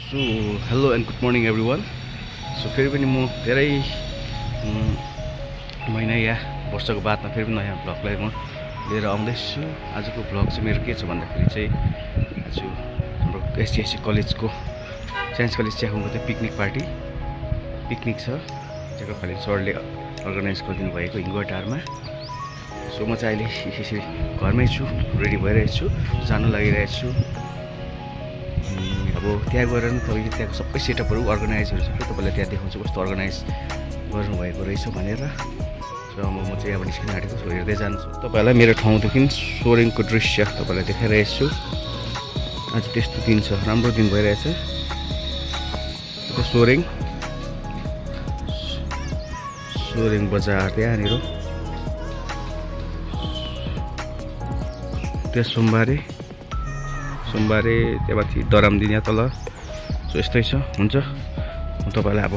So hello and good morning every one. So फेरि पनि म धेरै महिना या वर्षको बादमा फेरि पनि नयाँ भ्लगलाई म लिएर आउँदैछु। आजको भ्लग चाहिँ मेरो के छ भन्दाखेरि चाहिँ आज हाम्रो एसटिएससी कलेजको साइन्स कलेज च्याखुङको चाहिँ पिकनिक छ। च्याखुङ कलेज सरले अर्गनाइज गरिदिनु भएको हिङ्गटारमा। सो म चाहिँ अहिले यसरी घरमै छु, रेडी भइरहेको छु, जानु लागिरहेको छु। अब त्यहाँ गएर पनि तपाईँले त्यहाँको सबै सेटअपहरू अर्गनाइजहरू सबै तपाईँलाई त्यहाँ देखाउँछु कस्तो अर्गनाइज गर्नुभएको रहेछ भनेर। सो म चाहिँ अब निस्किन आँटेको छु, हेर्दै जान्छु। तपाईँहरूलाई मेरो ठाउँदेखि सोरेङको दृश्य तपाईँलाई देखाइरहेको छु। आज त्यस्तो दिन छ, राम्रो दिन भइरहेछ। सोरेङ बजार त्यहाँनिर त्यहाँ सोमबारे त्यहाँमाथि दरामदिन यहाँ तल। सो यस्तै छ, हुन्छ। म तपाईँलाई अब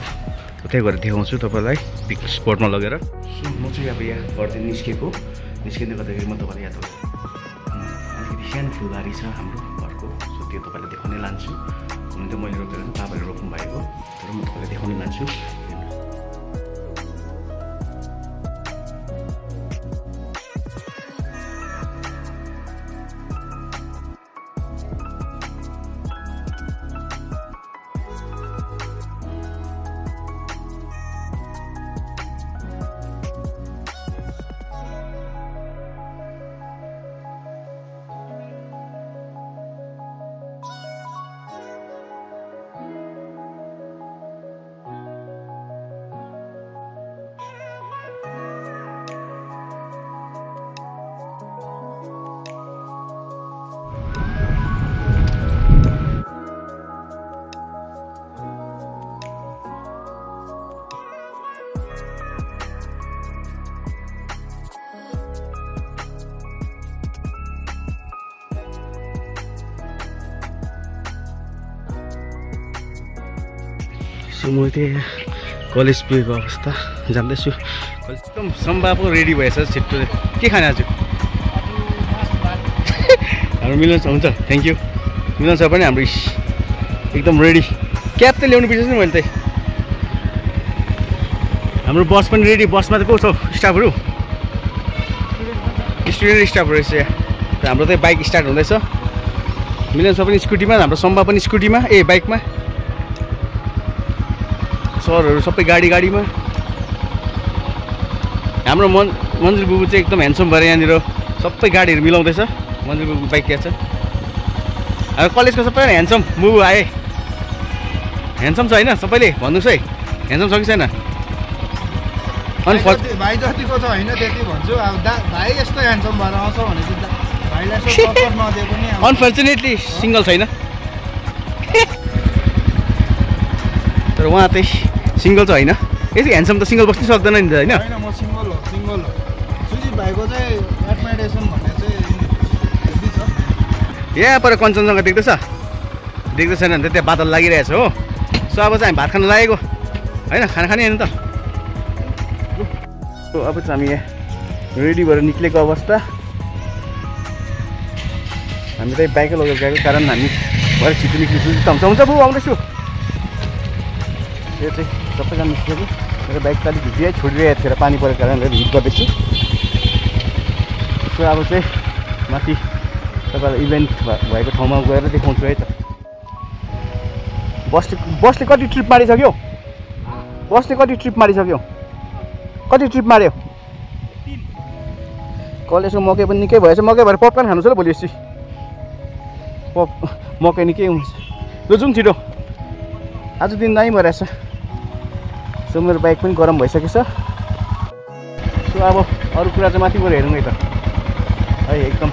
उतै गएर देखाउँछु तपाईँलाई पिकनिक स्पटमा लगेर। सो म चाहिँ अब यहाँ घरदेखि निस्किँदै गर्दाखेरि म तपाईँलाई यहाँ अलिकति सानो फुलबारी छ हाम्रो घरको। सो त्यो तपाईँलाई देखाउनै लान्छु। हुन त मैले रोपेर तपाईँले रोप्नु भएको, तर म तपाईँलाई देखाउनै लान्छु। सो म त्यही कलेज पुगेको अवस्था जान्दैछु। कलेज एकदम सम्भा पो रेडी भएछ छिट्टो। के खाने आज? हाम्रो मिलन सर, हुन्छ, थ्याङ्क यू। मिलन सर पनि हाम्रो एकदम रेडी। क्याब त ल्याउनु बिर्सेछु नि मैले त। हाम्रो बस पनि रेडी। बसमा त को छ स्टाफहरू? स्टुडेन्ट स्टाफहरू रहेछ यहाँ। हाम्रो चाहिँ बाइक स्टार्ट हुँदैछ। मिलन सर पनि स्कुटीमा, हाम्रो सम्भा पनि स्कुटीमा, बाइकमा। सरहरू सबै गाडीमा। हाम्रो मन्जिल बुबु चाहिँ एकदम ह्यान्डसम भएर यहाँनिर सबै गाडीहरू मिलाउँदैछ। मन्जिल बुबु बाइक क्या छ। अब कलेजको सबै ह्यान्डसम बुबु आए। ह्यान्डसम छ होइन? सबैले भन्नुहोस् है, ह्यान्डसम छ कि छैन? भाइ जतिको छ होइन त्यति भन्छु। अब भाइ यस्तो ह्यान्डसम भएर आउँछ भने चाहिँ भाइलाई सपोर्ट नदिए पनि अनफर्चुनेटली सिङ्गल छैन। तर उहाँ चाहिँ सिङ्गल छ होइन? यति ह्यान्डसम त सिङ्गल बस्नै सक्दैन नि त होइन? म सिङ्गल हो। सुजित भाइको चाहिँ एडमाइरेसन भन्ने चाहिँ यहाँ पर कञ्चनजङ्घा देख्दैछ छैन भने त त्यहाँ बादल लागिरहेछ हो। सो अब चाहिँ हामी भात खान लागेको होइन, खाना खाने होइन त। सो अब चाहिँ हामी यहाँ रेडी भएर निक्लेको अवस्था। हामी चाहिँ बाइकै लगेर गएको कारण हामी भएर छिटो निक्लिन्छु। हुन्छ बुबु आउँदैछु। यो चाहिँ सबैजना निस्केको। मेरो बाइक त अलिक भिजिए छोडिरहेको थियो र पानी परेको कारणले हिट गर्दैछु। सो अब चाहिँ माथि तपाईँलाई इभेन्ट भएको ठाउँमा गएर देखाउँछु है त। बसले कति ट्रिप मारिसक्यो? कति ट्रिप मार्यो? कलेजको मकै पनि निकै भएछ। मकै भएर पपकर्न खानु छ ल भोलि यसरी। मकै निकै हुन्छ। ल जाउँ छिटो, आज दिन दामी भइरहेछ। सो मेरो बाइक पनि गरम भइसकेको छ। सो अब अरू कुरा चाहिँ माथि गएर हेरौँ है त है। एकदम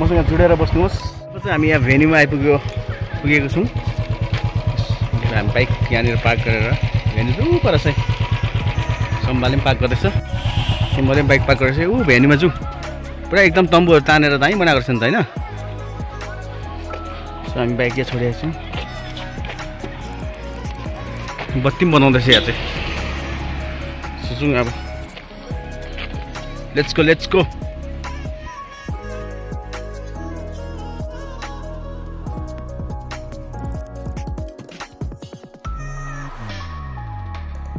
मसँग जुडेर बस्नुहोस्। चाहिँ हामी यहाँ भेन्यूमा पुगेको छौँ। हामी बाइक यहाँनिर पार्क गरेर भेन्यू पर चाहिँ सम्भाले पनि पार्क गर्दैछ। सम्भाले पनि बाइक पार्क गरेर भेन्यूमा जाउँ। पुरा एकदम तम्बुहरू तानेर दामी बनाएको रहेछ नि त होइन? सो हामी बाइक यहाँ छोडिरहेको छौँ। बत्ती पनि बनाउँदैछ यहाँ चाहिँ। सोचौँ अब लेट्स गो।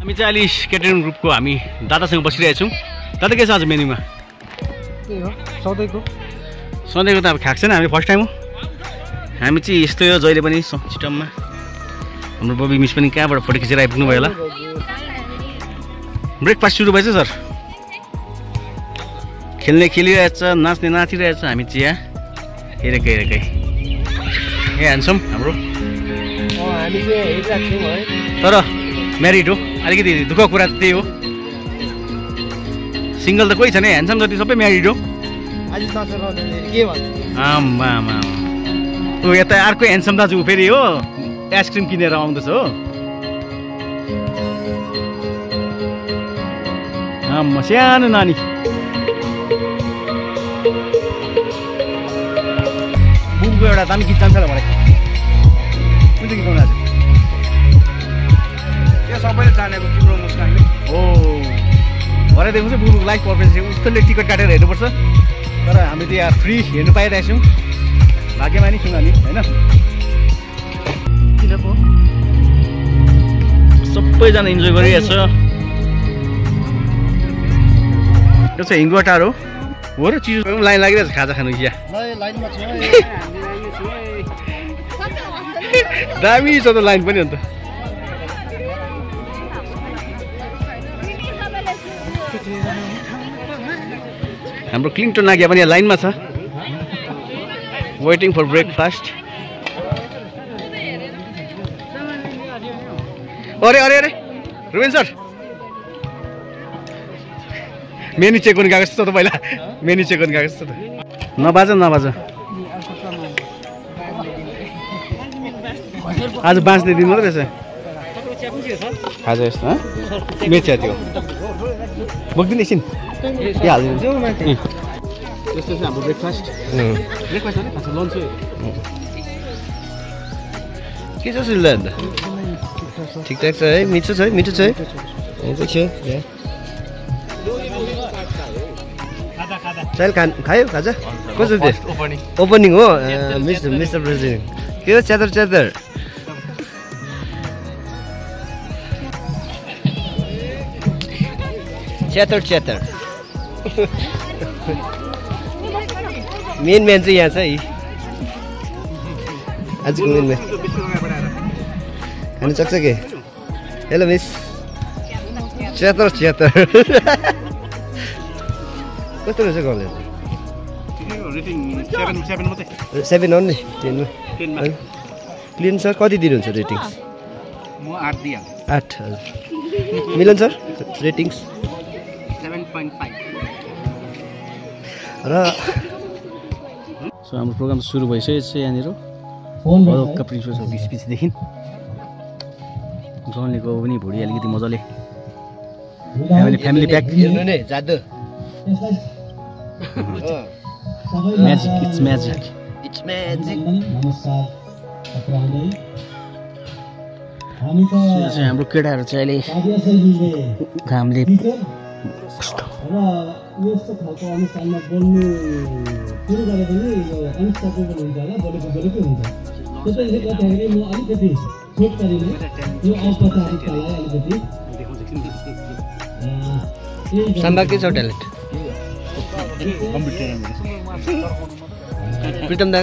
हामी चाहिँ अहिले केटरिङ ग्रुपको हामी दादासँग बसिरहेछौँ। दादा के छ आज मेन्युमा? त्यही हो सधैँको त अब खाएको छैन, हामी फर्स्ट टाइम हो। हामी चाहिँ यस्तै हो जहिले पनि छिटममा। हाम्रो बबी मिस पनि कहाँबाट फोटो खिचेर आइपुग्नु भयो होला। ब्रेकफास्ट सुरु भएछ सर? खेल्ने खेलिरहेछ, नाच्ने नाचिरहेछ, हामी चाहिँ यहाँ हेरेकै ए ह्यान्डसम हाम्रो। हामी चाहिँ हेरिरहेको छौँ है, तर म्यारिड हो, अलिकति दुःखको कुरा त त्यही हो। सिङ्गल त कोही छैन, ह्यान्डसम जति सबै म्यारिड हो। आज के भन्छ आम्मा ऊ यता अर्को ह्यान्डसम दाजु फेरि हो आइसक्रिम किनेर आउँदैछ हो। आम्मा सानो नानी बुबुको एउटा दामी गीत जान्छ होला मलाई। कुन चाहिँ गीत गाउनु आज? त्यो सबैले जानेको तिम्रो मुस्कानले। ओ भरेदेखि चाहिँ बुबुको लाइभ पर्फर्मेन्स उस्तोले टिकट काटेर हेर्नुपर्छ, तर हामी त यहाँ फ्री हेर्नु पाइरहेछौँ। भाग्यमानी छौँ हामी होइन। सबैजना इन्जोय गरिरहेछ। यो चाहिँ हिङ्गुवा टार हो र चिज लाइन लागिरहेछ खाजा खानु। यहाँ लाइनमा छ दामी छ त लाइन पनि। अन्त हाम्रो क्लिन्टन आज्ञा पनि यहाँ लाइनमा छ, वेटिङ फर ब्रेकफास्ट। अरे अरे अरे रुबेन सर मेन्यु चेक गर्नु गएको छ त पहिला। मेन्यु चेक गर्नु गएको छ त। नबाज आज बाँच्दै दिनु रहेछ खाजा यस्तो मेच्या त्यो बोक्दिनु एकछिन के हालिदिनु। यस्तो चाहिँ हाम्रो ब्रेकफास्ट हो नि लन्च के छ सुल्ला अन्त ठिकठाक छ है? मिठो छ है? मिठो छ है? चल खायो खाजा? कस्तो थियो? ओपनिङ हो मिस्टर प्रेसिडेन्ट। के हो च्यातर मेन चाहिँ यहाँ छ है आजको मेन म्यान। खानु सक्छ के? हेलो मिस च्यातर कस्तो रहेछ कलेज? 7 हो नि 10मा। क्लिन सर कति दिनुहुन्छ रेटिङ्स? म 8 दिइहाल्छु। 8 हजुर। मिलन सर रेटिङ्स? 7.5। र सो हाम्रो प्रोग्राम सुरु भइसकेको छ यहाँनिर। प्रिन्सिपल सर पिछदेखि जसले गयो पनि भुँडी अलिकति मजाले फ्यामिली प्याक नै जादु म्याजिक हाम्रो केटाहरू चाहिँ अहिले घामले यस्तो खालको अनुष्ठानमा बोल्नु सुरु गरे पनि यो अनस्टपेबल हुन्छ होला, बोलेको हुन्छ। त्यसैले गर्दाखेरि म अलिकति छोट गरिने यो औपचारिकतालाई अलिकति साम्बा के छ ट्यालेन्ट? प्रितम दा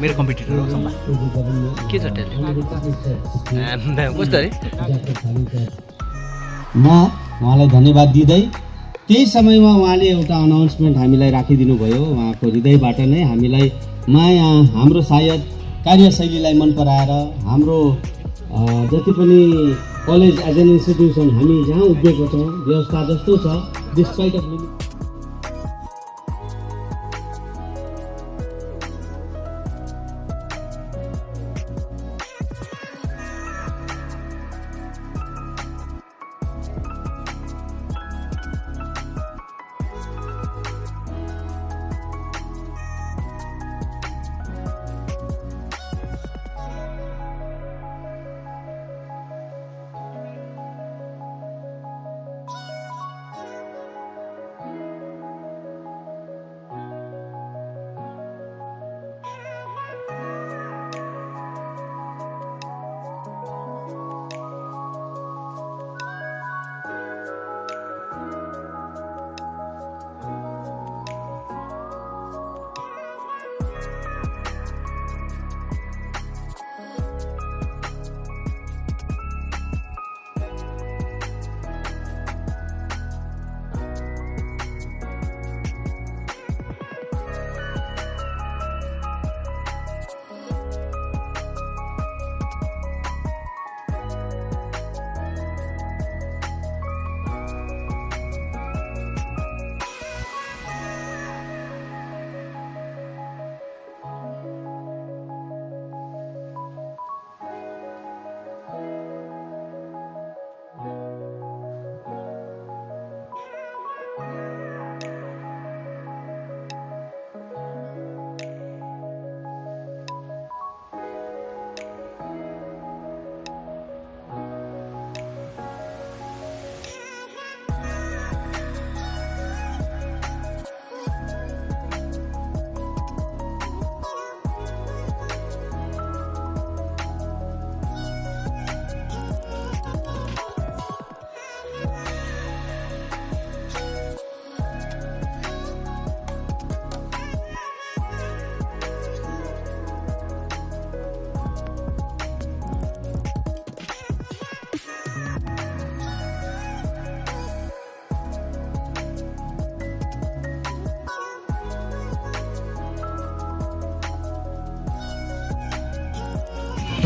मेरो कम्पिटिटर हो सम्बा। के छ ट्यालेन्ट? कस्तो अरे? म उहाँलाई धन्यवाद दिँदै त्यही समयमा उहाँले एउटा अनाउन्समेन्ट हामीलाई राखिदिनु भयो। उहाँको हृदयबाट नै हामीलाई माया, हाम्रो सायद कार्यशैलीलाई मन पराएर हाम्रो जति पनि कलेज एज एन इन्स्टिट्युसन हामी जहाँ उभिएको छौँ व्यवस्था जस्तो छ डिस्पाइट अफ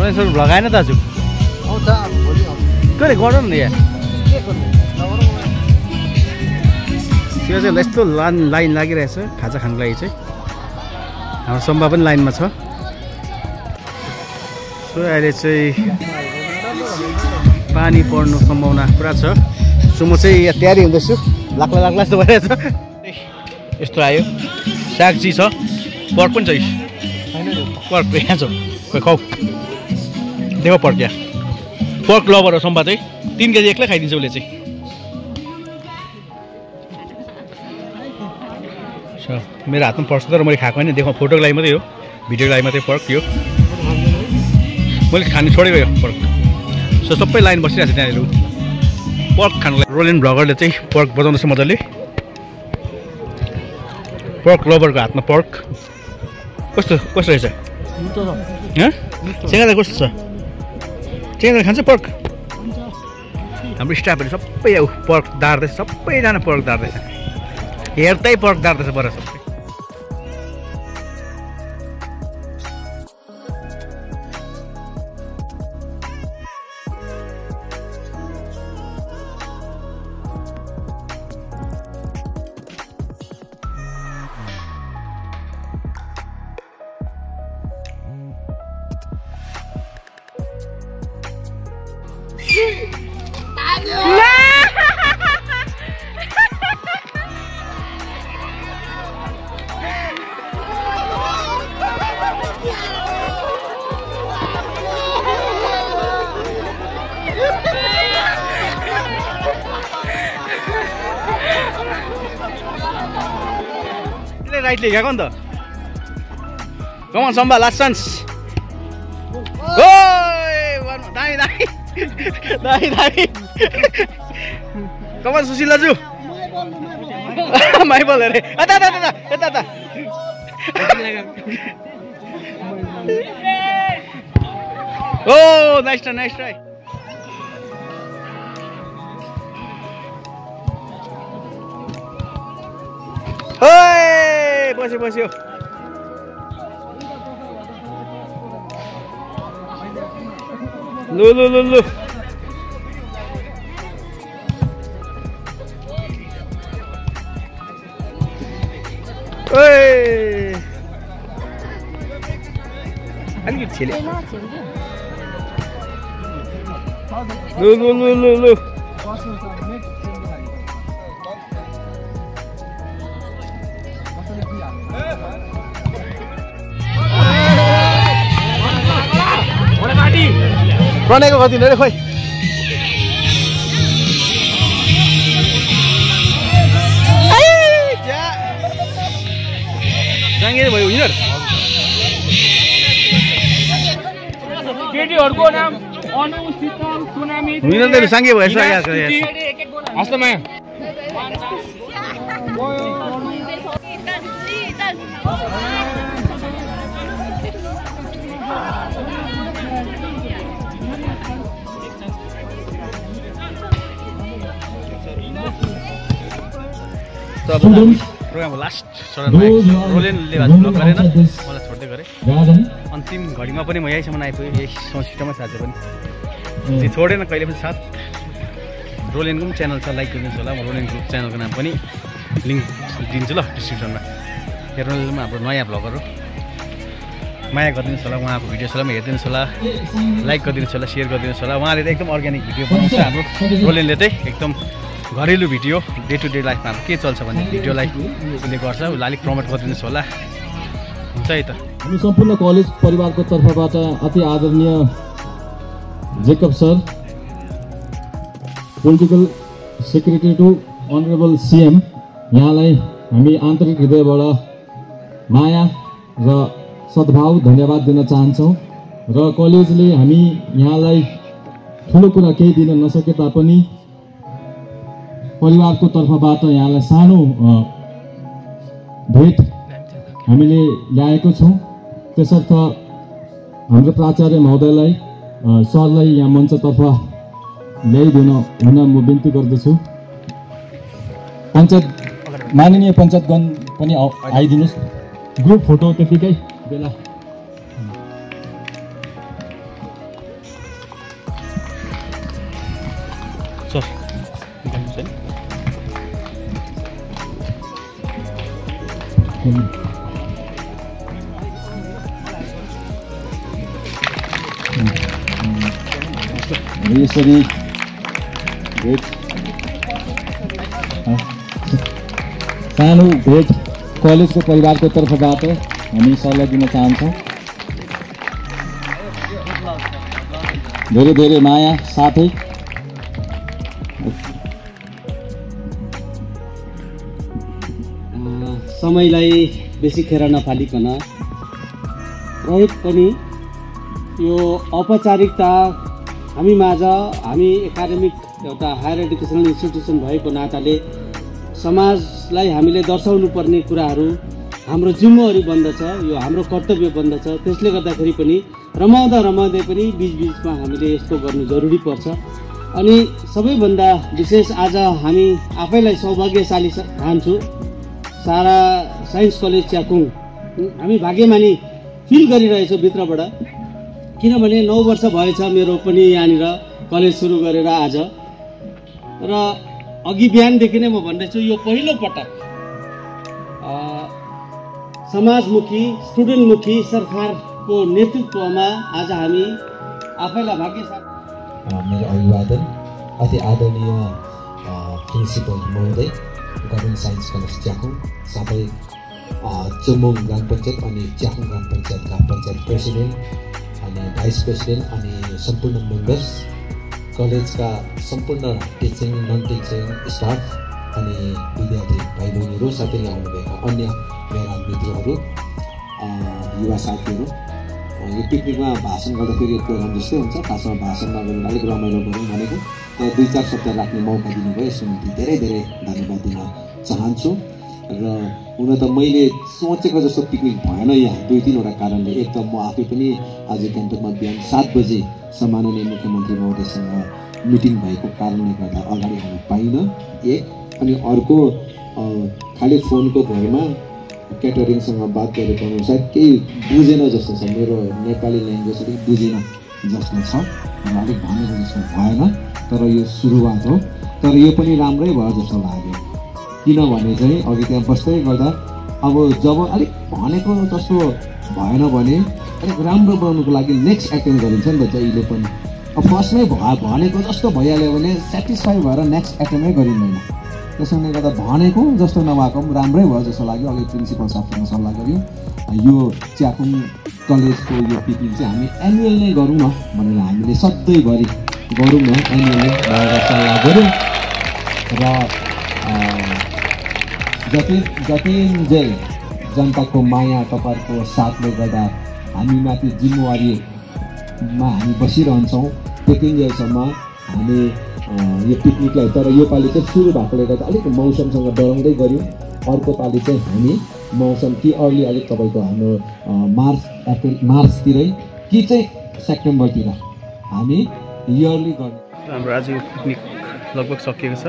रोलेन सर भ्लग आएन दाजु आउँछ अब भोलि आउँछ कहिले गरौँ न यहाँ के गर्नु त्यो चाहिँ यस्तो लाइन लागिरहेछ खाजा खानको लागि चाहिँ हाम्रो सम्भा पनि लाइनमा छ सो अहिले चाहिँ पानी पर्नु सम्भावना पुरा छ सो म चाहिँ यहाँ तयारी हुँदैछु लाग्ला लाग्ला जस्तो भइरहेछ यस्तो आयो सागजी छ पर्क पनि छ पर्क यहाँ छ खोइ खाऊ देखो पर्क यहाँ पर्क लभर हो सम्भा चाहिँ 3 केजी एक्लै खाइदिन्छ उसले चाहिँ मेरो हातमा पर्छ तर मैले खाएको होइन देखो फोटोको लागि मात्रै हो भिडियोको लागि मात्रै पर्क यो मैले खानु छोडेको यो पर्क सो सबै लाइन बसिरहेको छ त्यहाँनिर पर्क खानुको लागि रोलेन भ्लगरले चाहिँ पर्क बजाउँदैछ मजाले पर्क लभरको हातमा पर्क कस्तो रहेछ चेङ्गा कस्तो छ चेङ्गा खान्छ पर्क हाम्रो स्टाफहरू सबै पर्क दार्दैछ सबैजना पर्क दार्दैछ हेर्दै पर्क दार्दैछ बर सबै राइट लेखेको नि त कमान सम्भा लास्ट चान्स दामी दामी दामी दामी कमान सुशील दाजु माइबल अरे यता यता यता यता ओ नाइस ट्राई बस्यो बस्यो लु लु लु लु अलिकति छेले लु लु लु लु लु प्रणयको गरिदिनु अरे खोइ जाँगे भयो विनर केटीहरुको नाम अनु शीतल सुनामी विनरले सँगै भएछ हस्तमा प्रोग्रामको लास्ट चरणमा रोलेनले भ्लग गरेन मलाई छोड्दै गरेँ अन्तिम घडीमा पनि म यहीँसम्म आइपुगेँ यही सिस्टममा साथै पनि छोडेन कहिले पनि साथ रोलेनको पनि च्यानल छ लाइक गरिदिनुहोस् होला म रोलेनको च्यानलको नाम पनि लिङ्क दिन्छु ल डिस्क्रिप्सनमा हेर्नुमा हाम्रो नयाँ भ्लगर हो माया गरिदिनुहोस् होला उहाँको भिडियोसलाई पनि हेरिदिनुहोस् होला लाइक गरिदिनुहोस् होला सेयर गरिदिनुहोस् होला उहाँले चाहिँ एकदम अर्ग्यानिक भिडियो बनाउँछ हाम्रो रोलेनले चाहिँ एकदम घरेलु भिडियो डे टु डे लाइफमा के चल्छ भन्ने भिडियोलाई उसले गर्छ उसलाई अलिक प्रमोट गरिदिनुहोस् होला हुन्छ है त हामी सम्पूर्ण कलेज परिवारको तर्फबाट अति आदरणीय Jacob sir political secretary to honourable CM यहाँलाई हामी आन्तरिक हृदयबाट माया र सद्भाव धन्यवाद दिन चाहन्छौँ र कलेजले हामी यहाँलाई ठुलो कुरा केही दिन नसके तापनि परिवारको तर्फबाट यहाँलाई सानो भेट हामीले ल्याएको छौँ त्यसर्थ हाम्रो प्राचार्य महोदयलाई सरलाई यहाँ मञ्चतर्फ ल्याइदिन हुन म बिन्ती गर्दछु पञ्चायत माननीय पञ्चायतगण पनि आइदिनुहोस् ग्रुप फोटो त्यतिकै बेला सर यसरी भेट सानो भेट कलेजको परिवारको तर्फबाट हामी सल्लाह दिन चाहन्छौँ। धेरै धेरै माया साथै समयलाई बेसी खेर नफालिकन रहे पनि यो औपचारिकता हामी माझ हामी एकाडेमिक एउटा हायर एडुकेसनल इन्स्टिट्युसन भएको नाताले समाजलाई हामीले दर्शाउनु पर्ने कुराहरू हाम्रो जिम्मेवारी बन्दछ, यो हाम्रो कर्तव्य बन्दछ। त्यसले गर्दाखेरि पनि रमाउँदै पनि बिचबिचमा हामीले यस्तो गर्नु जरुरी पर्छ। अनि सबैभन्दा विशेष आज हामी आफैलाई सौभाग्यशाली ठान्छु। सारा साइन्स कलेज च्याकुङ हामी भाग्यमानी फिल गरिरहेछौँ भित्रबाट, किनभने 9 वर्ष भएछ मेरो पनि यहाँनिर कलेज सुरु गरेर आज। र अघि बिहानदेखि नै म भन्दैछु यो पहिलो पटक समाजमुखी स्टुडेन्टमुखी सरकारको नेतृत्वमा आज हामी आफैलाई भाग्यशाली। मेरो अभिवादन अति आदरणीय प्रिन्सिपल महोदय गभर्मेन्ट साइन्स कलेज च्याकुङ, साथै चुम्बुङ ग्राम पञ्चायत अनि च्याकुङ ग्राम पञ्चायत प्रेसिडेन्ट अनि भाइस प्रेसिडेन्ट अनि सम्पूर्ण मेम्बर्स, कलेजका सम्पूर्ण टिचिङ नन टिचिङ स्टाफ अनि विद्यार्थी भाइ बहिनीहरू, साथै यहाँ आउनुभएका अन्य मेरा मित्रहरू, युवा साथीहरू। यो पिकनिकमा भाषण गर्दाखेरि प्रोग्राम जस्तै हुन्छ, खासमा भाषण नगरेर अलिक रमाइलो गरौँ भनेको, तर 2-4 शब्द राख्ने मौका दिनुभयो, यसको निम्ति धेरै धेरै धन्यवाद दिन चाहन्छु। र हुन त मैले सोचेको जस्तो पिकनिक भएन यहाँ 2-3वटा कारणले। एक त म आफै पनि आज गान्तोकमा बिहान 7 बजे सम्माननीय मुख्यमन्त्री महोदयसँग मिटिङ भएको कारणले गर्दा अगाडि आउन पाइनँ, एक। अनि अर्को खालि फोनको भरमा क्याटरिङसँग बात गरेको अनुसार केही बुझेन जस्तो छ, मेरो नेपाली ल्याङ्ग्वेज अलिक बुझेन जस्तो छ र अलिक भनेको जस्तो भएन। तर यो सुरुवात हो, तर यो पनि राम्रै भयो जस्तो लाग्यो। किनभने चाहिँ अघि त्यहाँ बस्दै गर्दा अब जब अलिक भनेको जस्तो भएन भने अलिक राम्रो बनाउनुको लागि नेक्स्ट एटेम्प गरिन्छ नि त जहिले पनि। अब फर्स्टमै भनेको जस्तो भइहाल्यो भने सेटिस्फाई भएर नेक्स्ट एटेम्पै गरिँदैन। त्यसैले गर्दा भनेको जस्तो नभएको पनि राम्रै भयो जस्तो लाग्यो। अघि प्रिन्सिपल साहबसँग सल्लाह गऱ्यौँ, यो च्याकुङ कलेजको यो पिकनिक चाहिँ हामी एनुअल नै गरौँ न भनेर हामीले सधैँभरि गरौँ न एनुअल भनेर सल्लाह गऱ्यौँ। र जतिन्जेल जनताको माया तपाईँहरूको साथले गर्दा हामीमाथि जिम्मेवारीमा हामी बसिरहन्छौँ त्यतिन्जेलसम्म हामी यो पिकनिकलाई। तर यो पालि चाहिँ सुरु भएकोले गर्दा अलिक मौसमसँग डराउँदै गऱ्यौँ। अर्को पालि चाहिँ हामी मौसम कि अर्ली अलिक तपाईँको हाम्रो मार्चतिरै कि चाहिँ सेप्टेम्बरतिर हामी इयरली गर्ने। हाम्रो आज पिकनिक लगभग सकिएको छ।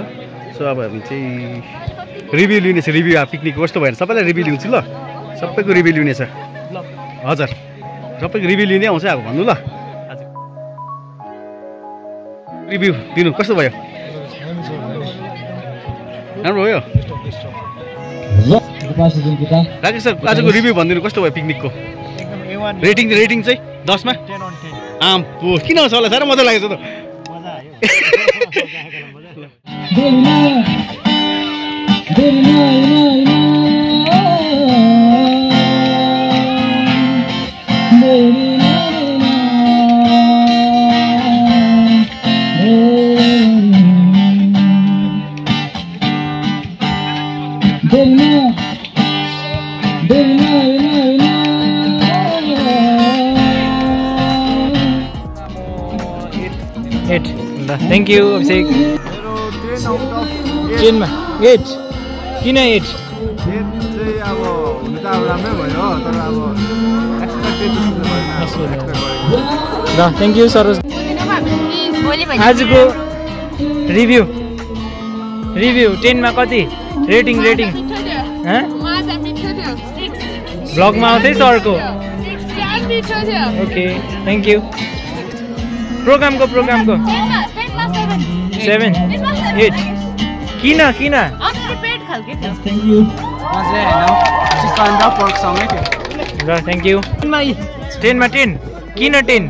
सो अब हामी चाहिँ रिभ्यू लिनेछ। रिभ्यू पिकनिक कस्तो भएन सबैलाई रिभ्यू लिन्छु ल, सबैको रिभ्यू लिनेछ। हजुर सबैको रिभ्यू लिने आउँछ अब भन्नु ल। आज रिभ्यू दिनु कस्तो भयो? राम्रो भयो। राकेश सर आजको रिभ्यू भनिदिनु कस्तो भयो पिकनिकको? रेटिङ चाहिँ 10 मा? आम किन आउँछ होला, साह्रो मजा लागेको छ त। थ्याङ्क यू अभिषेक। 10 मा 8 किन 8? चाहिँ अब हुनु त अब राम्रै भयो, तर अब ल थ्याङ्क यू सरोज। आजको रिभ्यू 10 मा कति रेटिङ? ब्लगमा आउँदै सरको। Okay thank you. प्रोग्रामको 7 8 किन किन थ्याङ्क यू ल थ्याङ्क यू 10 मा 10 किन 10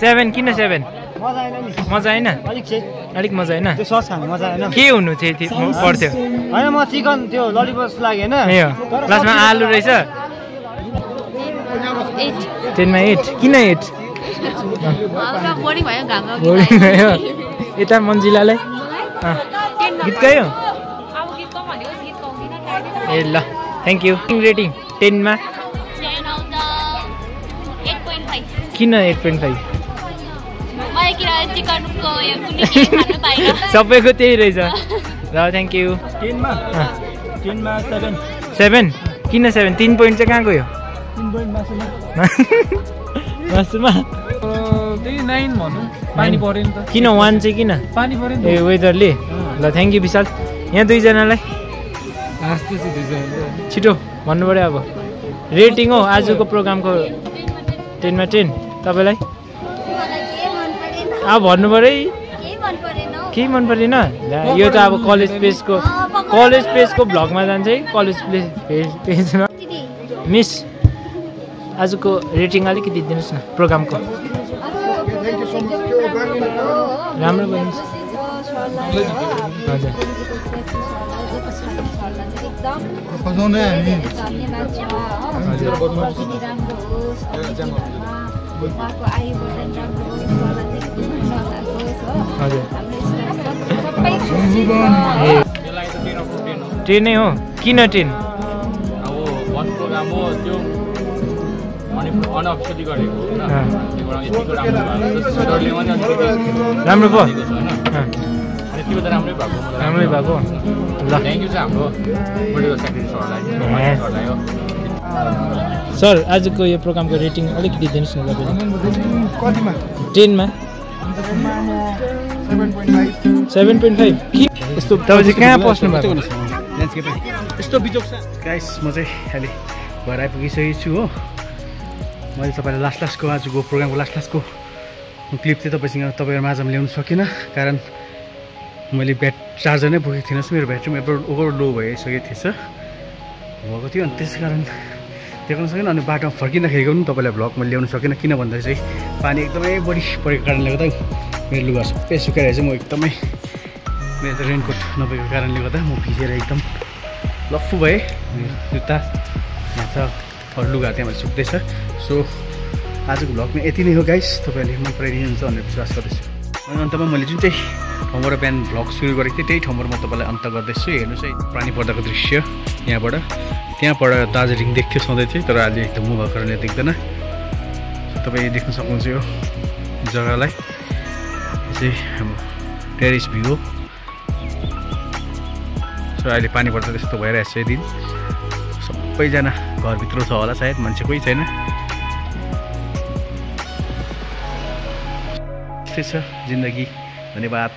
7 किन 7 मजा आएन अलिक मजा आएन त्यो सस खानु मजा आएन के हुनु चाहिँ पर्थ्यो होइन म चिकन त्यो ललिपप्स लाग्यो होइन ए लास्टमा आलु रहेछ 10 मा 8 किन 8 बोरिङ भयो घाम बोरिङ भयो यता मन्जिलालाई गीत गायो ए ल थ्याङ्क यू रेटिङ 10 मा किन 8.5 सबैको त्यही रहेछ ल थ्याङ्क यू 10 मा 7 किन 7 3 पोइन्ट चाहिँ कहाँ गयो 3 पोइन्ट मासुमा त्यही 9 भनौँ पानी पऱ्यो नि त किन 1 चाहिँ किन पानी पऱ्यो नि ए वेदरले ल थ्याङ्क यू विशाल यहाँ दुईजनालाई छिटो भन्नु पऱ्यो अब रेटिङ हो आजको प्रोग्रामको 10 मा 10 तपाईँलाई अब भन्नु पऱ्यो है केही मन परेन यो त अब कलेज पेजको भ्लगमा जान्छ है कलेज पेजमा मिस आजको रेटिङ अलिकति दिनुहोस् न प्रोग्रामको राम्रो बनिन्छ हजुर ट्रेन नै हो किन ट्रेन अब वन प्रोग्राम हो त्यो अनअफिसियली गरेको होइन राम्रो भयो त्यो त राम्रै भएको ल थ्याङ्क यू चाहिँ हाम्रो पोलिटिकल सेक्रेटरीहरूलाई हो सर आजको यो प्रोग्रामको रेटिङ अलिकति दिनुहोस् न तपाईँले 10 मा 7.5 यस्तो तपाईँ चाहिँ कहाँ पस्नु भएको यस्तो बिजोक छ गाइस म चाहिँ अहिले घर आइपुगिसकेको छु हो मैले तपाईँलाई लास्टको आजको प्रोग्रामको लास्टको क्लिप चाहिँ तपाईँहरू माझमा ल्याउनु सकिनँ कारण मैले ब्याट चार्जर नै बोकेको थिइनँ मेरो ब्याट्री ओभर लो भइसकेको थिएछ भएको थियो अनि त्यस कारण देखाउन सकेन अनि बाटोमा फर्किँदाखेरि पनि तपाईँलाई भ्लग मैले ल्याउनु सकिनँ किन भन्दाखेरि चाहिँ पानी एकदमै बढी परेको कारणले गर्दा मेरो लुगा सबै सुकाएर चाहिँ म एकदमै मेरो त रेनकोट नभएको कारणले गर्दा म भिजेर एकदम लफ्फु भएँ जुत्ता यहाँ छ अरू लुगा त्यहाँबाट सुक्दैछ सो आजको भ्लगमा यति नै हो गाइस तपाईँहरूले मन पराइदिनुहुन्छ भनेर विश्वास गर्दैछु अनि अन्तमा मैले जुन चाहिँ ठाउँबाट बिहान भ्लग सुरु गरेको थिएँ त्यही ठाउँबाट म तपाईँलाई अन्त गर्दैछु हेर्नुहोस् है पानी पर्दाको दृश्य त्यहाँबाट दार्जिलिङ देख्थ्यो सधैँ चाहिँ तर अहिले एकदम भएको कारणले देख्दैन तपाईँ देख्न सक्नुहुन्छ यो जग्गालाई यो चाहिँ हाम्रो टेरिस भ्यू हो सो अहिले पानी पर्दा त्यस्तो भइरहेको छ यो दिन सबैजना घरभित्र छ होला सायद मान्छे कोही छैन त्यस्तै छ जिन्दगी धन्यवाद।